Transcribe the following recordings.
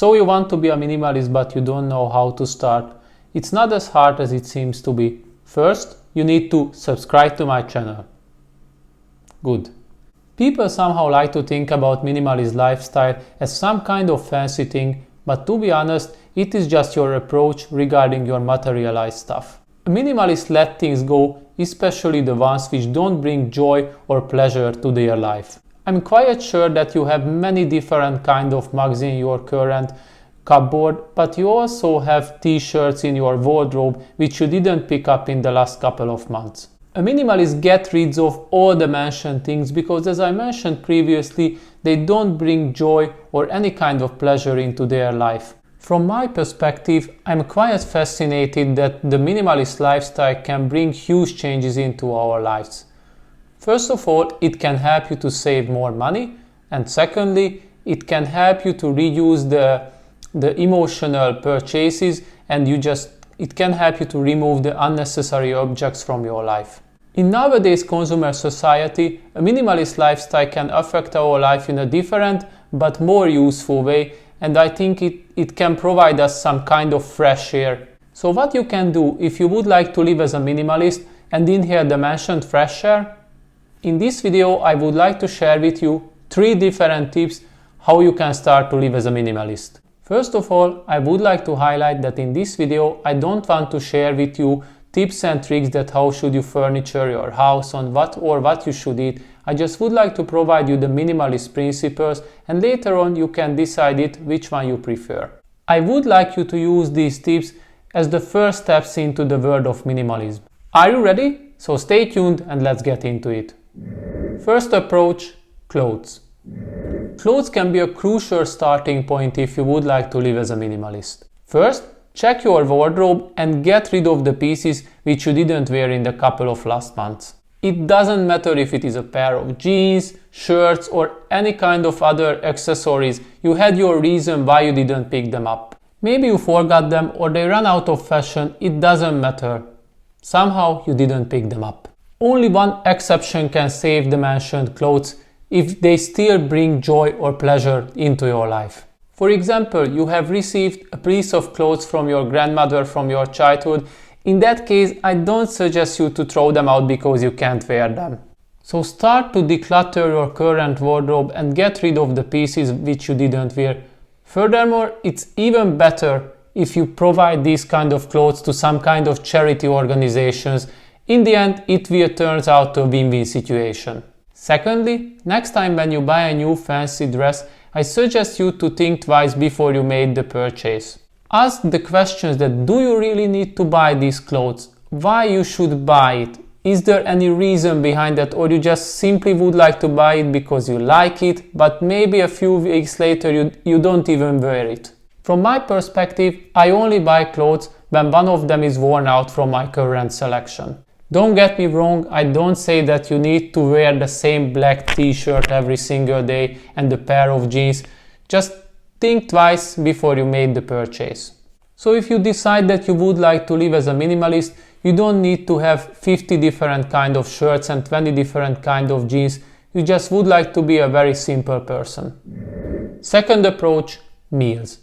So you want to be a minimalist but you don't know how to start. It's not as hard as it seems to be. First, you need to subscribe to my channel. Good. People somehow like to think about minimalist lifestyle as some kind of fancy thing, but to be honest, it is just your approach regarding your materialized stuff. A minimalist let things go, especially the ones which don't bring joy or pleasure to their life. I'm quite sure that you have many different kind of mugs in your current cupboard, but you also have t-shirts in your wardrobe which you didn't pick up in the last couple of months. A minimalist gets rid of all the mentioned things because, as I mentioned previously, they don't bring joy or any kind of pleasure into their life. From my perspective, I'm quite fascinated that the minimalist lifestyle can bring huge changes into our lives. First of all, it can help you to save more money, and secondly, it can help you to reduce the emotional purchases, and it can help you to remove the unnecessary objects from your life. In nowadays consumer society, a minimalist lifestyle can affect our life in a different but more useful way, and I think it can provide us some kind of fresh air. So what you can do if you would like to live as a minimalist and inhale the mentioned fresh air? In this video, I would like to share with you 3 different tips how you can start to live as a minimalist. First of all, I would like to highlight that in this video, I don't want to share with you tips and tricks that how should you furniture your house on what you should eat. I just would like to provide you the minimalist principles, and later on you can decide which one you prefer. I would like you to use these tips as the first steps into the world of minimalism. Are you ready? So stay tuned and let's get into it. First approach, clothes. Clothes can be a crucial starting point if you would like to live as a minimalist. First, check your wardrobe and get rid of the pieces which you didn't wear in the couple of last months. It doesn't matter if it is a pair of jeans, shirts or any kind of other accessories, you had your reason why you didn't pick them up. Maybe you forgot them or they ran out of fashion, it doesn't matter. Somehow you didn't pick them up. Only one exception can save the mentioned clothes if they still bring joy or pleasure into your life. For example, you have received a piece of clothes from your grandmother from your childhood. In that case, I don't suggest you to throw them out because you can't wear them. So start to declutter your current wardrobe and get rid of the pieces which you didn't wear. Furthermore, it's even better if you provide these kind of clothes to some kind of charity organizations. In the end, it will turn out to a win-win situation. Secondly, next time when you buy a new fancy dress, I suggest you to think twice before you made the purchase. Ask the questions that do you really need to buy these clothes? Why you should buy it? Is there any reason behind that, or you just simply would like to buy it because you like it, but maybe a few weeks later you don't even wear it? From my perspective, I only buy clothes when one of them is worn out from my current selection. Don't get me wrong, I don't say that you need to wear the same black t-shirt every single day and a pair of jeans. Just think twice before you made the purchase. So if you decide that you would like to live as a minimalist, you don't need to have 50 different kind of shirts and 20 different kind of jeans. You just would like to be a very simple person. Second approach, meals.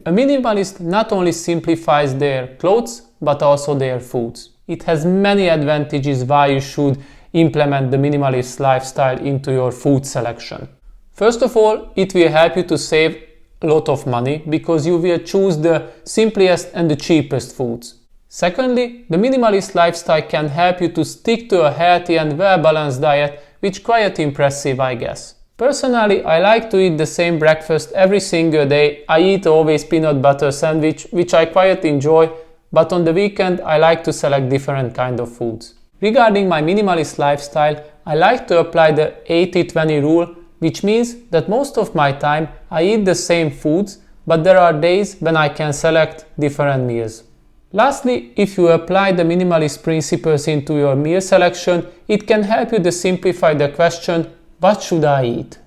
A minimalist not only simplifies their clothes, but also their foods. It has many advantages why you should implement the minimalist lifestyle into your food selection. First of all, it will help you to save a lot of money because you will choose the simplest and the cheapest foods. Secondly, the minimalist lifestyle can help you to stick to a healthy and well-balanced diet, which is quite impressive, I guess. Personally, I like to eat the same breakfast every single day. I eat always peanut butter sandwich, which I quite enjoy. But on the weekend, I like to select different kind of foods. Regarding my minimalist lifestyle, I like to apply the 80-20 rule, which means that most of my time I eat the same foods, but there are days when I can select different meals. Lastly, if you apply the minimalist principles into your meal selection, it can help you to simplify the question, what should I eat?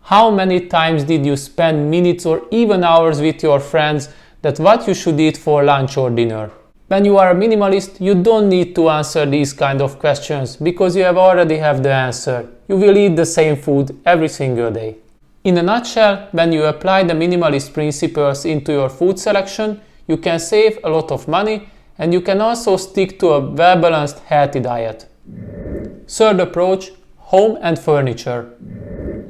How many times did you spend minutes or even hours with your friends that what you should eat for lunch or dinner? When you are a minimalist, you don't need to answer these kind of questions because you already have the answer. You will eat the same food every single day. In a nutshell, when you apply the minimalist principles into your food selection, you can save a lot of money and you can also stick to a well-balanced, healthy diet. Third approach, home and furniture.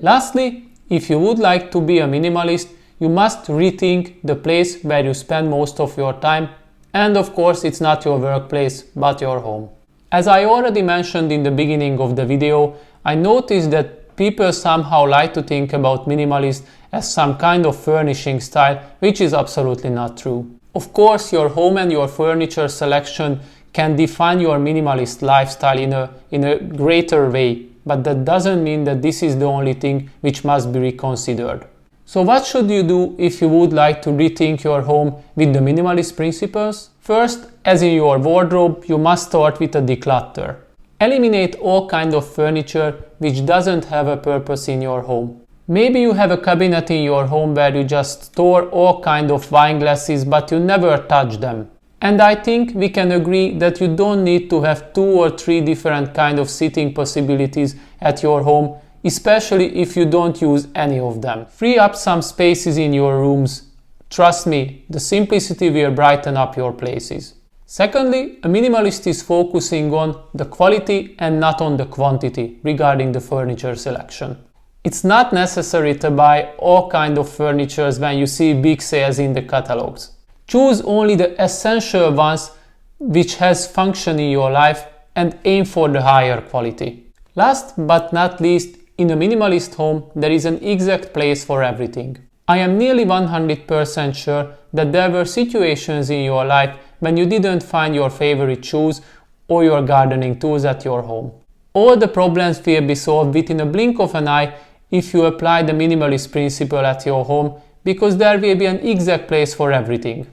Lastly, if you would like to be a minimalist, you must rethink the place where you spend most of your time, and of course it's not your workplace but your home. As I already mentioned in the beginning of the video, I noticed that people somehow like to think about minimalist as some kind of furnishing style, which is absolutely not true. Of course, your home and your furniture selection can define your minimalist lifestyle in a greater way, but that doesn't mean that this is the only thing which must be reconsidered. So what should you do if you would like to rethink your home with the minimalist principles? First, as in your wardrobe, you must start with a declutter. Eliminate all kinds of furniture which doesn't have a purpose in your home. Maybe you have a cabinet in your home where you just store all kinds of wine glasses but you never touch them. And I think we can agree that you don't need to have 2 or 3 different kinds of sitting possibilities at your home, especially if you don't use any of them. Free up some spaces in your rooms. Trust me, the simplicity will brighten up your places. Secondly, a minimalist is focusing on the quality and not on the quantity regarding the furniture selection. It's not necessary to buy all kinds of furniture when you see big sales in the catalogs. Choose only the essential ones which has function in your life and aim for the higher quality. Last but not least, in a minimalist home, there is an exact place for everything. I am nearly 100% sure that there were situations in your life when you didn't find your favorite shoes or your gardening tools at your home. All the problems will be solved within a blink of an eye if you apply the minimalist principle at your home, because there will be an exact place for everything.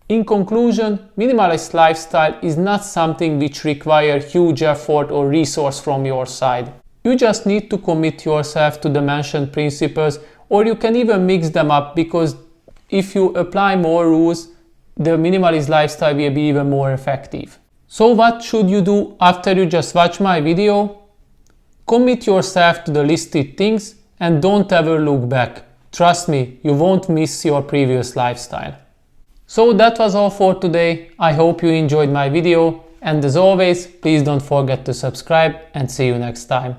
In conclusion, minimalist lifestyle is not something which requires huge effort or resource from your side. You just need to commit yourself to the mentioned principles, or you can even mix them up, because if you apply more rules, the minimalist lifestyle will be even more effective. So what should you do after you just watch my video? Commit yourself to the listed things and don't ever look back. Trust me, you won't miss your previous lifestyle. So that was all for today. I hope you enjoyed my video, and as always, please don't forget to subscribe and see you next time.